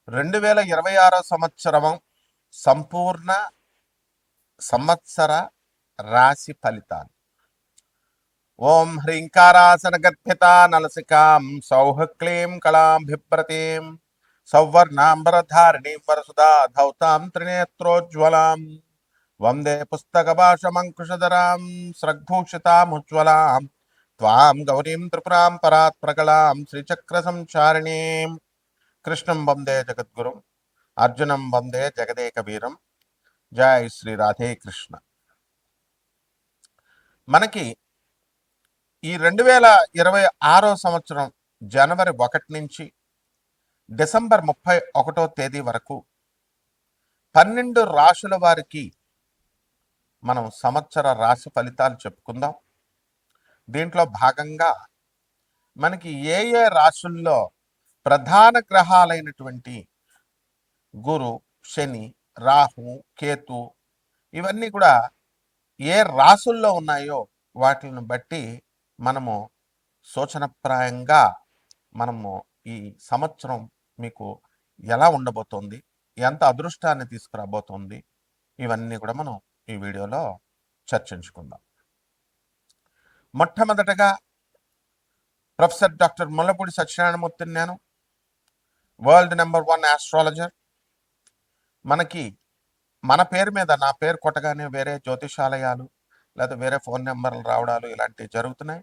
2026 సంవత్సరం సంపూర్ణ సంవత్సర రాశి ఫలితాలు. ఓం హ్రీంకారాసన గర్భిత నలసికాం సౌహ క్లీం కళాభిప్రతీం సౌవర్ణాంబరధారిణీం వరసుదా ధౌతాం త్రినేత్రోజ్వలాం వందే పుస్తకభాషమంకుశధరాం స్రగ్భూషితాముజ్వలాం త్వాం గౌరీం త్రిపురాం పరాత్ ప్రకళాం శ్రీచక్ర సంచారిణీం కృష్ణం వందే జగద్గురుం అర్జునం వందే జగదేక వీరం. జై శ్రీ రాధే కృష్ణ. మనకి ఈ 2026 సంవత్సరం జనవరి 1 నుంచి డిసెంబర్ 31వ తేదీ వరకు 12 రాశుల వారికి మనం సంవత్సర రాశి ఫలితాలు చెప్పుకుందాం. దీంట్లో భాగంగా మనకి ఏ ఏ రాశుల్లో ప్రధాన గ్రహాలైనటువంటి గురు, శని, రాహు, కేతు ఇవన్నీ కూడా ఏ రాశుల్లో ఉన్నాయో వాటిని బట్టి మనము సూచనప్రాయంగా మనము ఈ సంవత్సరం మీకు ఎలా ఉండబోతోంది, ఎంత అదృష్టాన్ని తీసుకురాబోతోంది, ఇవన్నీ కూడా మనం ఈ వీడియోలో చర్చించుకుందాం. మొట్టమొదటగా ప్రొఫెసర్ డాక్టర్ ముల్లపూడి సత్యనారాయణమూర్తిని నేను, వరల్డ్ నెంబర్ 1 ఆస్ట్రాలజర్. మనకి మన పేరు మీద నా పేరు కొట్టగానే వేరే జ్యోతిషాలయాలు లేదా వేరే ఫోన్ నెంబర్లు రావడాలు ఇలాంటివి జరుగుతున్నాయి.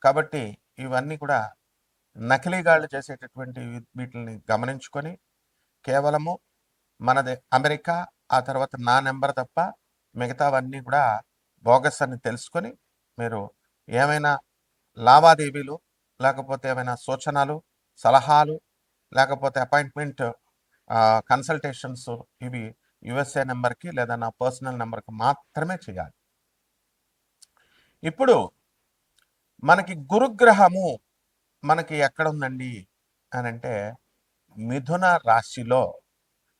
కాబట్టి ఇవన్నీ కూడా నకిలీగాళ్ళు చేసేటటువంటి వీటిని గమనించుకొని కేవలము మనది అమెరికా, ఆ తర్వాత నా నెంబర్ తప్ప మిగతావన్నీ కూడా బోగస్ అని తెలుసుకొని మీరు ఏమైనా లావాదేవీలు లేకపోతే ఏమైనా సూచనలు, సలహాలు లేకపోతే అపాయింట్మెంట్ కన్సల్టేషన్స్ ఇవి యుఎస్ఏ నెంబర్కి లేదా నా పర్సనల్ నెంబర్కి మాత్రమే చేయాలి. ఇప్పుడు మనకి గురుగ్రహము మనకి ఎక్కడ ఉందండి అని అంటే మిథున రాశిలో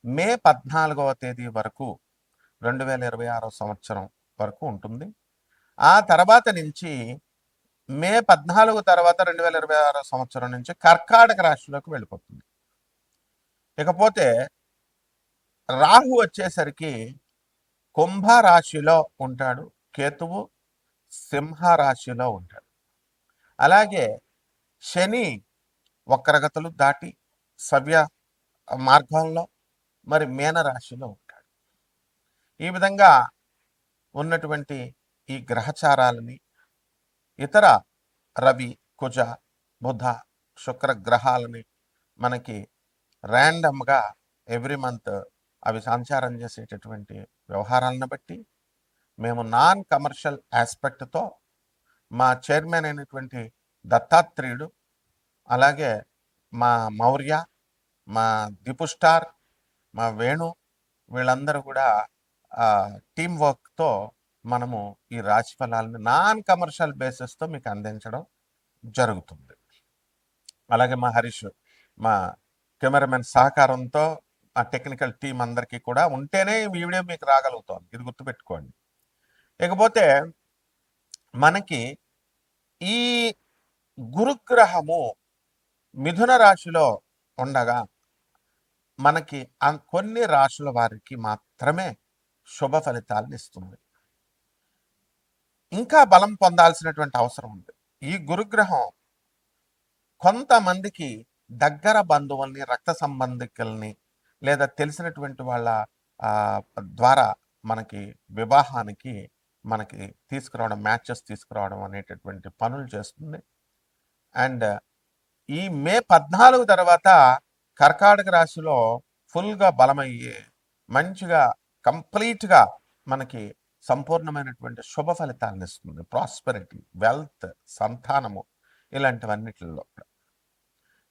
మే 14వ తేదీ వరకు 2026 సంవత్సరం వరకు ఉంటుంది. ఆ తర్వాత నుంచి మే 14 తర్వాత 2026 సంవత్సరం నుంచి కర్కాటక రాశిలోకి వెళ్ళిపోతుంది. ఇకపోతే రాహు వచ్చేసరికి కుంభరాశిలో ఉంటాడు, కేతువు సింహరాశిలో ఉంటాడు. అలాగే శని వక్రగతులు దాటి సవ్య మార్గంలో మరి మీనరాశిలో ఉంటాడు. ఈ విధంగా ఉన్నటువంటి ఈ గ్రహచారాలని ఇతర రవి, కుజ, బుధ, శుక్ర గ్రహాలని మనకి ర్యాండమ్గా ఎవ్రీ మంత్ అవి సంచారం చేసేటటువంటి వ్యవహారాలను బట్టి మేము నాన్ కమర్షియల్ ఆస్పెక్ట్తో మా చైర్మన్ అయినటువంటి దత్తాత్రేయుడు, అలాగే మా మౌర్య, మా దీపు స్టార్, మా వేణు వీళ్ళందరూ కూడా టీం వర్క్తో మనము ఈ రాశి ఫలాలను నాన్ కమర్షియల్ బేసిస్తో మీకు అందించడం జరుగుతుంది. అలాగే మా హరీష్, మా కెమెరామెన్ సహకారంతో ఆ టెక్నికల్ టీం అందరికీ కూడా ఉంటేనే ఈ వీడియో మీకు రాగలుగుతాం, ఇది గుర్తుపెట్టుకోండి. ఇకపోతే మనకి ఈ గురుగ్రహము మిథున రాశిలో ఉండగా మనకి కొన్ని రాశుల వారికి మాత్రమే శుభ ఫలితాలను ఇస్తుంది. ఇంకా బలం పొందాల్సినటువంటి అవసరం ఉంది. ఈ గురుగ్రహం కొంతమందికి దగ్గర బంధువుల్ని, రక్త సంబంధికుల్ని లేదా తెలిసినటువంటి వాళ్ళ ద్వారా మనకి వివాహానికి మనకి తీసుకురావడం, మ్యాచెస్ తీసుకురావడం అనేటటువంటి పనులు చేస్తుంది. అండ్ ఈ మే 14 తర్వాత కర్కాటక రాశిలో ఫుల్గా బలమయ్యి మంచిగా కంప్లీట్గా మనకి సంపూర్ణమైనటువంటి శుభ ఫలితాలను ఇస్తుంది. ప్రాస్పెరిటీ, వెల్త్, సంతానము ఇలాంటివన్నిటిలో.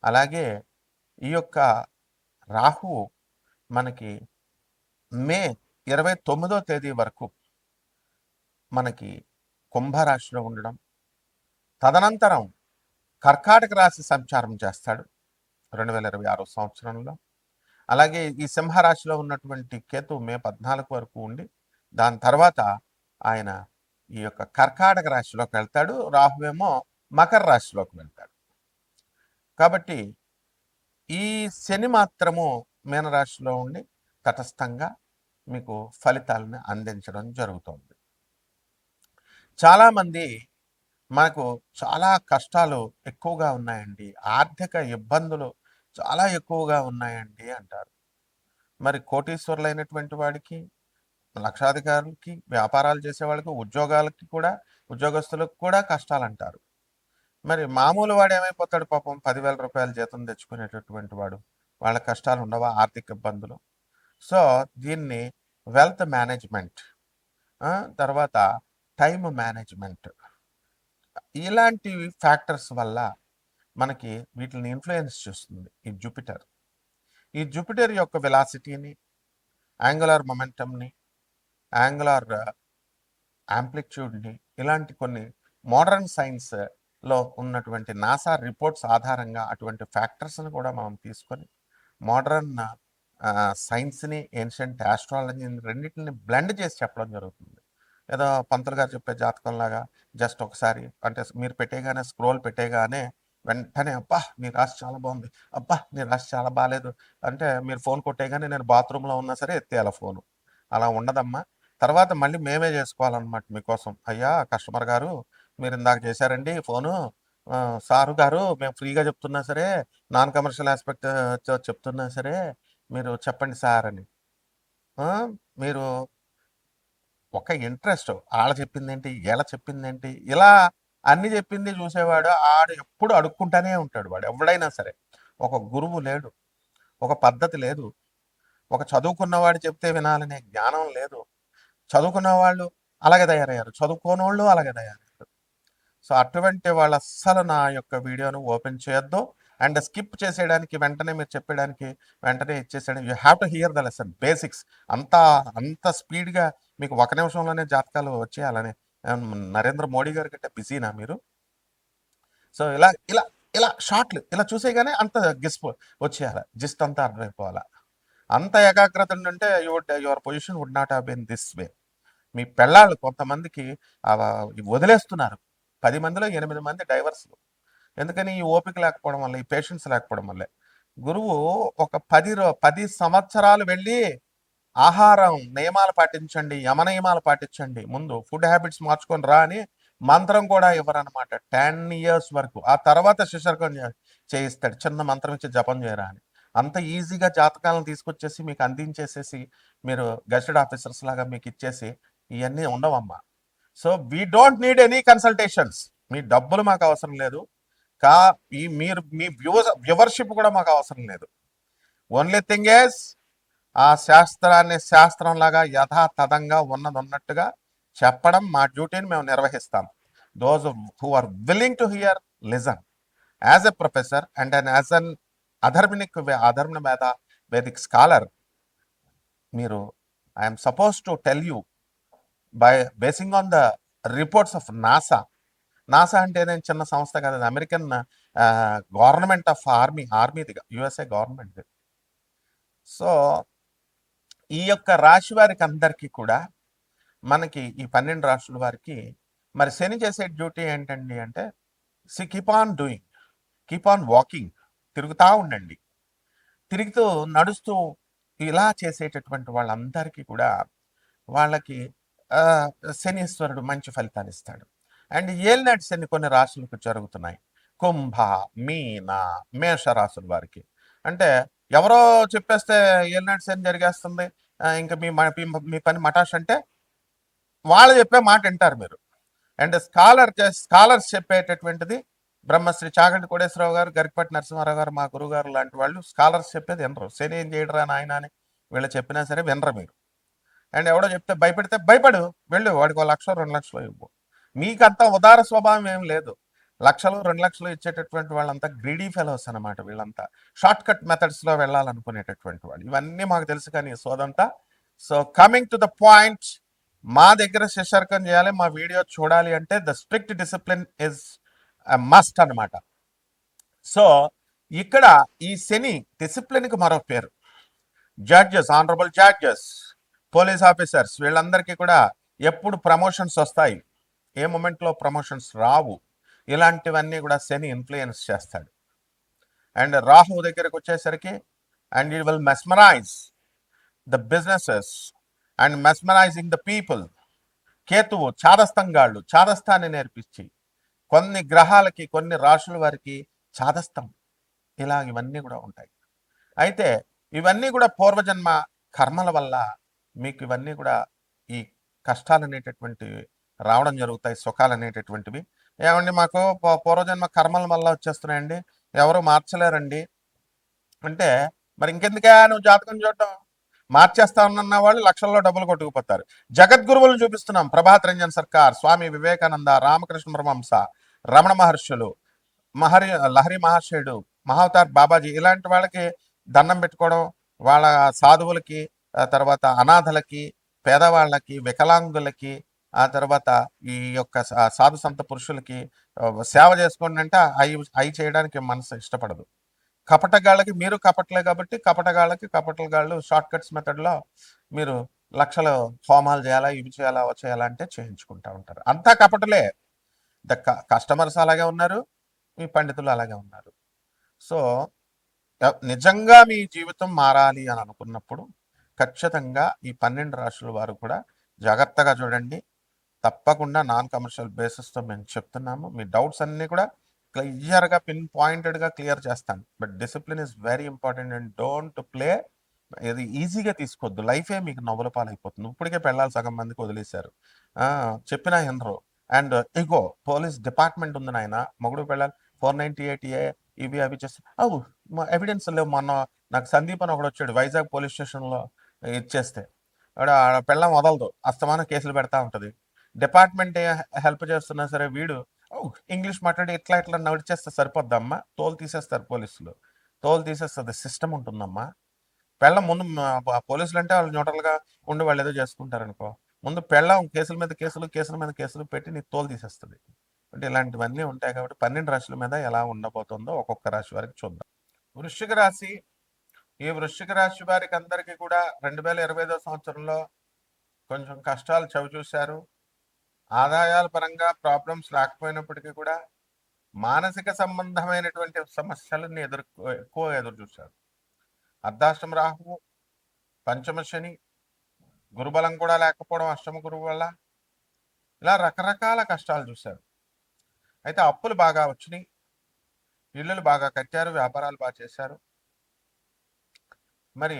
అలాగే ఈ యొక్క రాహు మనకి మే 29వ తేదీ వరకు మనకి కుంభరాశిలో ఉండడం, తదనంతరం కర్కాటక రాశి సంచారం చేస్తాడు 2026 సంవత్సరంలో. అలాగే ఈ సింహరాశిలో ఉన్నటువంటి కేతు మే 14 వరకు ఉండి దాని తర్వాత ఆయన ఈ యొక్క కర్కాటక రాశిలోకి వెళ్తాడు. రాహువేమో మకర రాశిలోకి వెళ్తాడు. కాబట్టి ఈ శని మాత్రము మీనరాశిలో ఉండి తటస్థంగా మీకు ఫలితాలను అందించడం జరుగుతుంది. చాలామంది మనకు చాలా కష్టాలు ఎక్కువగా ఉన్నాయండి, ఆర్థిక ఇబ్బందులు చాలా ఎక్కువగా ఉన్నాయండి అంటారు. మరి కోటీశ్వరులైనటువంటి వాడికి, లక్షాధికారులకి, వ్యాపారాలు చేసే వాళ్ళకి, ఉద్యోగాలకి కూడా, ఉద్యోగస్తులకు కూడా కష్టాలంటారు. మరి మామూలు వాడు ఏమైపోతాడు పాపం? 10,000 రూపాయలు జీతం తెచ్చుకునేటటువంటి వాడు, వాళ్ళ కష్టాలు ఉండవా? ఆర్థిక ఇబ్బందులు. సో దీన్ని వెల్త్ మేనేజ్మెంట్, తర్వాత టైం మేనేజ్మెంట్, ఇలాంటి ఫ్యాక్టర్స్ వల్ల మనకి వీటిని ఇన్ఫ్లుయెన్స్ చేస్తుంది ఈ జూపిటర్ యొక్క వెలాసిటీని, యాంగులర్ మొమెంటమ్ని, యాంగులర్ యాంప్లిట్యూడ్ని, ఇలాంటి కొన్ని మోడర్న్ సైన్స్లో ఉన్నటువంటి నాసా రిపోర్ట్స్ ఆధారంగా అటువంటి ఫ్యాక్టర్స్ని కూడా మనం తీసుకొని మోడర్న్ సైన్స్ని, ఏన్షియంట్ ఆస్ట్రాలజీని రెండింటిని బ్లెండ్ చేసి చెప్పడం జరుగుతుంది. ఏదో పంతులు గారు చెప్పే జాతకంలాగా జస్ట్ ఒకసారి అంటే మీరు పెట్టేగానే, స్క్రోల్ పెట్టేగానే వెంటనే అబ్బా నీ రాశి చాలా బాగుంది, అబ్బా నీ రాశి చాలా బాగాలేదు అంటే మీరు ఫోన్ కొట్టేగానే నేను బాత్రూంలో ఉన్నా సరే ఎత్తేయాల ఫోను. అలా ఉండదమ్మా. తర్వాత మళ్ళీ మేమే చేసుకోవాలన్నమాట మీకోసం. అయ్యా కస్టమర్ గారు, మీరు ఇందాక చేశారండి ఫోను, సారు గారు మేము ఫ్రీగా చెప్తున్నా సరే, నాన్ కమర్షియల్ ఆస్పెక్ట్ చెప్తున్నా సరే మీరు చెప్పండి సార్ అని. మీరు ఒక ఇంట్రెస్ట్, ఆళ్ళ చెప్పిందేంటి, ఈళ్ళ చెప్పిందేంటి, ఇలా అన్ని చెప్పింది చూసేవాడు ఆడు ఎప్పుడు అడుక్కుంటానే ఉంటాడు. వాడు ఎవడైనా సరే. ఒక గురువు లేడు, ఒక పద్ధతి లేదు, ఒక చదువుకున్నవాడు చెప్తే వినాలనే జ్ఞానం లేదు. చదువుకున్న వాళ్ళు అలాగే తయారయ్యారు, చదువుకోనోళ్ళు అలాగే తయారయ్యారు. సో అటువంటి వాళ్ళు అస్సలు నా యొక్క వీడియోను ఓపెన్ చేయొద్దు. అండ్ స్కిప్ చేసేయడానికి, వెంటనే మీరు చెప్పేయడానికి వెంటనే ఇచ్చేసేయడం. You have to hear the lesson basics. అంత స్పీడ్గా మీకు ఒక నిమిషంలోనే జాతకాలు వచ్చేయాలని నరేంద్ర మోడీ గారి కంటే బిజీనా మీరు? సో ఇలా ఇలా ఇలా షార్ట్లు ఇలా చూసేగానే అంత వచ్చేయాలి, జిస్ట్ అంతా అర్థమైపోవాలా. అంత ఏకాగ్రత ఉంటే your position would not have been this way. మీ పెళ్ళాళ్ళు కొంతమందికి వదిలేస్తున్నారు. 10 మందిలో 8 మంది డైవర్స్లు. ఎందుకని? ఈ ఓపిక లేకపోవడం వల్ల, ఈ పేషెన్స్ లేకపోవడం వల్లే. గురువు ఒక 10 సంవత్సరాలు వెళ్ళి ఆహారం నియమాలు పాటించండి, యమ నియమాలు పాటించండి, ముందు ఫుడ్ హ్యాబిట్స్ మార్చుకొని రా అని మంత్రం కూడా ఇవ్వరనమాట 10 ఇయర్స్ వరకు. ఆ తర్వాత శిశర్కం చేయిస్తాడు, చిన్న మంత్రం ఇచ్చి జపం చేయరా అని. అంత ఈజీగా జాతకాలను తీసుకొచ్చేసి మీకు అందించేసేసి మీరు గెస్టెడ్ ఆఫీసర్స్ లాగా మీకు ఇచ్చేసి ఇవన్నీ ఉండవమ్మా. So we don't need any consultations. మీ డబ్బులు మాకు అవసరం లేదు, మీరు మీ వ్యూవర్షిప్ కూడా మాకు అవసరం లేదు. ఓన్లీ థింగ్ ఈజ్ ఆ శాస్త్రాన్ని శాస్త్రంలాగా యథాతథంగా ఉన్నట్టుగా చెప్పడం మా డ్యూటీని మేము నిర్వహిస్తాం. Those who are willing to hear listen. As a professor and as an అధర్మ వేదిక్ స్కాలర్, మీరు I am suppose to tell you by basing on the reports of NASA. NASA అంటే నేను చిన్న సంస్థ కదా, అమెరికన్ గవర్నమెంట్ ఆఫ్ ఆర్మీదిగా, USA government. So ఈ యొక్క రాశి వారికి అందరికీ కూడా, మనకి ఈ 12 రాశుల వారికి మరి శని చేసే డ్యూటీ ఏంటండి అంటే, keep on doing, keep on walking, తిరుగుతూ ఉండండి. తిరుగుతూ నడుస్తూ ఇలా చేసేటటువంటి వాళ్ళందరికీ కూడా వాళ్ళకి శనీశ్వరుడు మంచి ఫలితాలు ఇస్తాడు. అండ్ ఏలినాటి శని కొన్ని రాశులకు జరుగుతున్నాయి. కుంభ, మీన, మేష రాశుల వారికి అంటే ఎవరో చెప్పేస్తే ఏలినాటి శని జరిగేస్తుంది, ఇంకా మీ పని మటాష్ అంటే వాళ్ళు చెప్పే మాట వింటారు మీరు. అండ్ స్కాలర్స్ చెప్పేటటువంటిది బ్రహ్మశ్రీ చాగంటి కోటేశ్వరరావు గారు, గరికపాటి నరసింహారావు గారు, మా గురువు గారు లాంటి వాళ్ళు స్కాలర్స్ చెప్పేది వినరు. శని ఏం చేయడరా నాయన అని వీళ్ళు చెప్పినా సరే వినరు మీరు. అండ్ ఎవడో చెప్తే భయపెడితే భయపడు, వెళ్ళు, వాడికి 1 లక్ష 2 లక్షలు ఇవ్వు. మీకంతా ఉదార స్వభావం ఏం లేదు. 1 లక్షలు 2 లక్షలు ఇచ్చేటటువంటి వాళ్ళంతా గ్రీడీ ఫెలోస్ అనమాట. వీళ్ళంతా షార్ట్ కట్ మెథడ్స్లో వెళ్ళాలనుకునేటటువంటి వాళ్ళు. ఇవన్నీ మాకు తెలుసు కానీ సోదంతా. So coming to the point, మా దగ్గర శిశర్కం చేయాలి, మా వీడియో చూడాలి అంటే the strict discipline is must అనమాట. సో ఇక్కడ ఈ శని డిసిప్లిన్కి మరో పేరు. Judges, honourable judges, police officers, వీళ్ళందరికీ కూడా ఎప్పుడు ప్రమోషన్స్ వస్తాయి, ఏ మూమెంట్లో ప్రమోషన్స్ రావు, ఇలాంటివన్నీ కూడా శని ఇన్ఫ్లుయెన్స్ చేస్తాడు. అండ్ రాహు దగ్గరకు వచ్చేసరికి and it will mesmerize the businesses and mesmerizing the people. కేతువు చాదస్తంగాళ్ళు చాదస్తాన్ని నేర్పించి కొన్ని గ్రహాలకి కొన్ని రాశుల వారికి చాదస్తం ఇవన్నీ కూడా ఉంటాయి. అయితే ఇవన్నీ కూడా పూర్వజన్మ కర్మల వల్ల మీకు ఇవన్నీ కూడా ఈ కష్టాలు అనేటటువంటివి రావడం జరుగుతాయి, సుఖాలు అనేటటువంటివి. ఏమండి మాకు పూర్వజన్మ కర్మల వల్ల వచ్చేస్తున్నాయండి, ఎవరు మార్చలేరండి అంటే మరి ఇంకెందుకే నువ్వు జాతకం చూడటం? మార్చేస్తా ఉన్న వాళ్ళు లక్షల్లో డబ్బులు కొట్టుకుపోతారు. జగద్గురువులు చూపిస్తున్నాం, ప్రభాత్ రంజన్ సర్కార్, స్వామి వివేకానంద, రామకృష్ణ పరమహంస, రమణ మహర్షులు, లహరి మహాశయుడు, మహావతార్ బాబాజీ, ఇలాంటి వాళ్ళకి దండం పెట్టుకోవడం, వాళ్ళ సాధువులకి, తర్వాత అనాథలకి, పేదవాళ్ళకి, వికలాంగులకి, ఆ తర్వాత ఈ యొక్క సాధు సంత పురుషులకి సేవ చేసుకోండి అంటే అవి చేయడానికి మనసు ఇష్టపడదు. కపటగాళ్ళకి మీరు కపటలే కాబట్టి కపటగాళ్ళకి కపటగాళ్ళు షార్ట్ కట్స్ మెథడ్లో మీరు లక్షలు హోమాలు చేయాలా, ఇవి చేయాలా, అవి చేయాలా అంటే చేయించుకుంటా ఉంటారు. అంతా కపటలే. ద కస్టమర్స్ అలాగే ఉన్నారు, మీ పండితులు అలాగే ఉన్నారు. సో నిజంగా మీ జీవితం మారాలి అని అనుకున్నప్పుడు ఖచ్చితంగా ఈ 12 రాశుల వారు కూడా జాగ్రత్తగా చూడండి. తప్పకుండా నాన్ కమర్షియల్ బేసిస్తో మేము చెప్తున్నాము. మీ డౌట్స్ అన్నీ కూడా క్లియర్గా పిన్ పాయింటెడ్గా క్లియర్ చేస్తాను. But discipline is very important and don't play. ఇది ఈజీగా తీసుకోవద్దు, లైఫే మీకు నవ్వుల పాలైపోతుంది. ఇప్పటికే పెళ్ళాలి సగం మందికి వదిలేశారు, చెప్పినా వినరు. అండ్ ఇగో పోలీస్ డిపార్ట్మెంట్ ఉంది నాయన, మొగుడు పెళ్ళాలి 498A ఇవి అవి చేస్తే ఎవిడెన్స్ లేవు. మొన్న నాకు సందీప్ అని ఒకడు వచ్చాడు వైజాగ్ పోలీస్ స్టేషన్లో ఇచ్చేస్తే, పెళ్ళం వదలదు, అస్తమానం కేసులు పెడతా ఉంటుంది. డిపార్ట్మెంట్ హెల్ప్ చేస్తున్నా సరే వీడు ఇంగ్లీష్ మాట్లాడి ఇట్లా ఇట్లా నడిచేస్తే సరిపోద్దమ్మా, తోలు తీసేస్తారు పోలీసులు, తోలు తీసేస్తుంది. సిస్టమ్ ఉంటుందమ్మా. పెళ్ళం ముందు పోలీసులు అంటే వాళ్ళు న్యూట్రల్గా ఉండి వాళ్ళు ఏదో చేసుకుంటారు అనుకో, ముందు పెళ్ళం కేసుల మీద కేసులు, కేసుల మీద కేసులు పెట్టి నీ తోలు తీసేస్తుంది. అంటే ఇలాంటివన్నీ ఉంటాయి. కాబట్టి 12 రాశుల మీద ఎలా ఉండబోతుందో ఒక్కొక్క రాశి వారికి చూద్దాం. వృశ్చిక రాశి. ఈ వృశ్చిక రాశి వారికి అందరికీ కూడా 2025 సంవత్సరంలో కొంచెం కష్టాలు చవి చూశారు. ఆదాయాల పరంగా ప్రాబ్లమ్స్ లేకపోయినప్పటికీ కూడా మానసిక సంబంధమైనటువంటి సమస్యలను ఎక్కువ ఎదురు చూశారు. అర్ధాష్టమ రాహువు, పంచమ శని, గురుబలం కూడా లేకపోవడం అష్టమ గురువు వల్ల ఇలా రకరకాల కష్టాలు చూశారు. అయితే అప్పులు బాగా వచ్చినాయి, ఇళ్ళు బాగా కట్టారు, వ్యాపారాలు బాగా చేశారు. మరి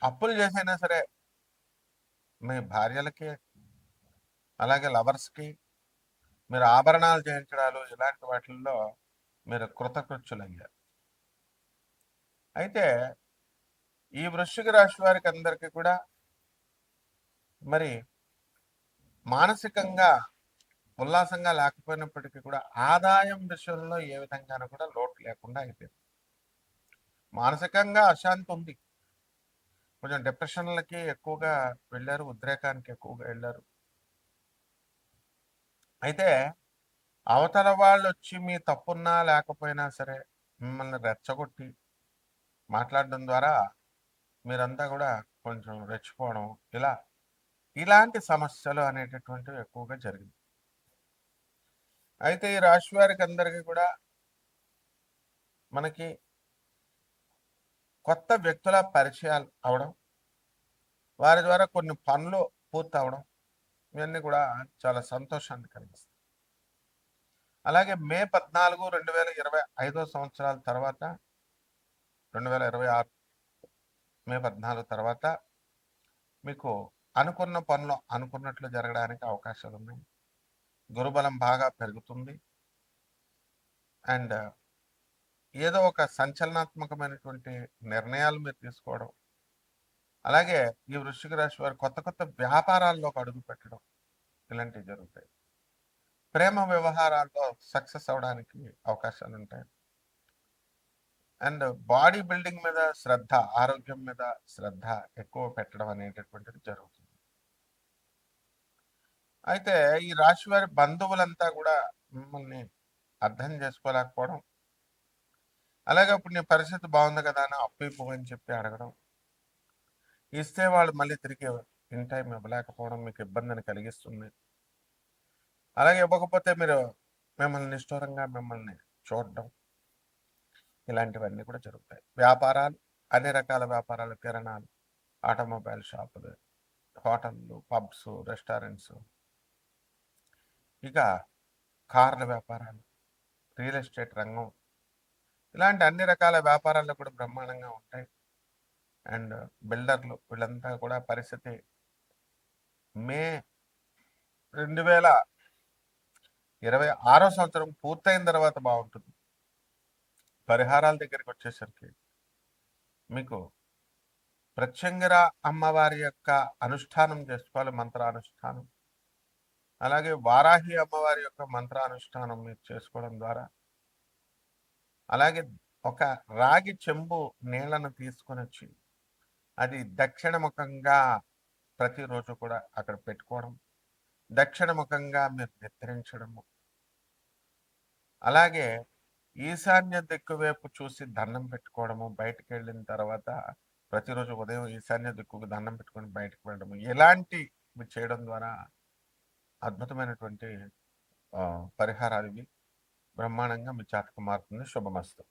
అప్పులు చేసైనా సరే మీ భార్యలకి అలాగే లవర్స్కి మీరు ఆభరణాలు చేయించడాలు ఇలాంటి వాటిల్లో మీరు కృతకృత్యులయ్యారు. అయితే ఈ వృశ్చిక రాశి వారికి అందరికీ కూడా మరి మానసికంగా ఉల్లాసంగా లేకపోయినప్పటికీ కూడా ఆదాయం విషయంలో ఏ విధంగానూ కూడా లోటు లేకుండా అయిపోయింది. మానసికంగా అశాంతి ఉంది, కొంచెం డిప్రెషన్లకి ఎక్కువగా వెళ్ళారు, ఉద్రేకానికి ఎక్కువగా వెళ్ళారు. అయితే అవతల వాళ్ళు వచ్చి మీ తప్పున్నా లేకపోయినా సరే మిమ్మల్ని రెచ్చగొట్టి మాట్లాడడం ద్వారా మీరంతా కూడా కొంచెం రెచ్చిపోవడం, ఇలాంటి సమస్యలు అనేటటువంటివి ఎక్కువగా జరిగింది. అయితే ఈ రాశి వారికి అందరికీ కూడా మనకి కొత్త వ్యక్తుల పరిచయాలు అవడం, వారి ద్వారా కొన్ని పనులు పూర్తి అవడం, ఇవన్నీ కూడా చాలా సంతోషాన్ని కలిగిస్తాయి. అలాగే మే 14, 2025 సంవత్సరాల తర్వాత 2026 మే 14 తర్వాత మీకు అనుకున్న పనులు అనుకున్నట్లు జరగడానికి అవకాశాలు ఉన్నాయి. గురుబలం బాగా పెరుగుతుంది. అండ్ ఏదో ఒక సంచలనాత్మకమైనటువంటి నిర్ణయాలు మీరు తీసుకోవడం, అలాగే ఈ వృశ్చిక రాశి వారు కొత్త కొత్త వ్యాపారాల్లోకి అడుగు పెట్టడం, ఇలాంటివి జరుగుతాయి. ప్రేమ వ్యవహారాల్లో సక్సెస్ అవడానికి అవకాశాలు ఉంటాయి. అండ్ బాడీ బిల్డింగ్ మీద శ్రద్ధ, ఆరోగ్యం మీద శ్రద్ధ ఎక్కువ పెట్టడం అనేటటువంటిది జరుగుతుంది. అయితే ఈ రాశి వారి బంధువులంతా కూడా మిమ్మల్ని అర్థం చేసుకోలేకపోవడం, అలాగే ఇప్పుడు నీ పరిస్థితి బాగుంది కదా అని అప్పు ఇవ్వమని చెప్పి అడగడం, ఇస్తే వాళ్ళు మళ్ళీ తిరిగి ఇన్ టైం ఇవ్వలేకపోవడం మీకు ఇబ్బందిని కలిగిస్తుంది. అలాగే ఇవ్వకపోతే మీరు మిమ్మల్ని నిష్ఠూరంగా మిమ్మల్ని చూడడం, ఇలాంటివన్నీ కూడా జరుగుతాయి. వ్యాపారాలు అన్ని రకాల వ్యాపారాలు, కిరణాలు, ఆటోమొబైల్ షాపులు, హోటళ్ళు, పబ్స్, రెస్టారెంట్స్, ఇక కార్ల వ్యాపారాలు, రియల్ ఎస్టేట్ రంగం, ఇలాంటి అన్ని రకాల వ్యాపారాలు కూడా బ్రహ్మాండంగా ఉంటాయి. అండ్ బిల్డర్లు వీళ్ళంతా కూడా పరిస్థితి మే 2026 సంవత్సరం పూర్తయిన తర్వాత బాగుంటుంది. పరిహారాల దగ్గరికి వచ్చేసరికి మీకు ప్రత్యంగిర అమ్మవారి యొక్క అనుష్ఠానం చేసుకోవాలి, మంత్రానుష్ఠానం. అలాగే వారాహి అమ్మవారి యొక్క మంత్రానుష్ఠానం మీరు చేసుకోవడం ద్వారా, అలాగే ఒక రాగి చెంబు నీళ్లను తీసుకొని వచ్చి అది దక్షిణముఖంగా ప్రతిరోజు కూడా అక్కడ పెట్టుకోవడం, దక్షిణముఖంగా మీరు నిద్రించడము, అలాగే ఈశాన్య దిక్కు వైపు చూసి దండం పెట్టుకోవడము, బయటకు వెళ్ళిన తర్వాత ప్రతిరోజు ఉదయం ఈశాన్య దిక్కుకు దండం పెట్టుకొని బయటకు వెళ్ళడము, ఇలాంటివి చేయడం ద్వారా అద్భుతమైనటువంటి పరిహారాలు ఇవి. బ్రహ్మాండంగా మీ జాతకం మారుతుంది. శుభమస్తు.